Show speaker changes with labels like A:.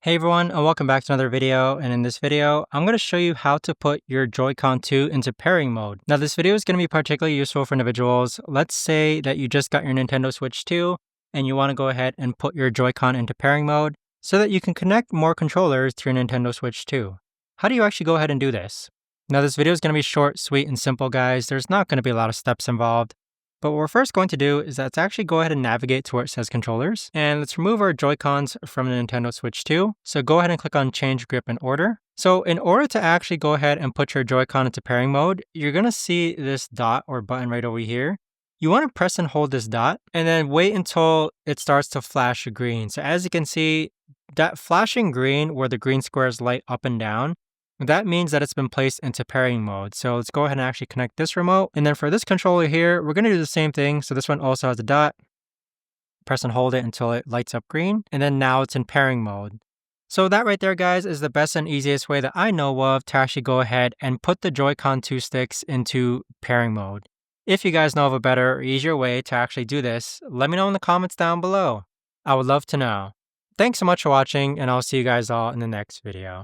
A: Hey everyone, and welcome back to another video. And in this video, I'm going to show you how to put your Joy-Con 2 into pairing mode. Now this video is going to be particularly useful for individuals. Let's say that you just got your Nintendo Switch 2 and you want to go ahead and put your Joy-Con into pairing mode so that you can connect more controllers to your Nintendo Switch 2. How do you actually go ahead and do this? Now this video is going to be short, sweet, and simple, guys. There's not going to be a lot of steps involved. But what we're first going to do is let's actually go ahead and navigate to where it says controllers. And let's remove our Joy-Cons from the Nintendo Switch 2. So go ahead and click on change grip and order. So in order to actually go ahead and put your Joy-Con into pairing mode, you're going to see this dot or button right over here. You want to press and hold this dot and then wait until it starts to flash green. So as you can see, that flashing green where the green squares light up and down, that means that it's been placed into pairing mode. So let's go ahead and actually connect this remote. And then for this controller here, we're going to do the same thing. So this one also has a dot. Press and hold it until it lights up green. And then now it's in pairing mode. So that right there, guys, is the best and easiest way that I know of to actually go ahead and put the Joy-Con 2 sticks into pairing mode. If you guys know of a better or easier way to actually do this, let me know in the comments down below. I would love to know. Thanks so much for watching, and I'll see you guys all in the next video.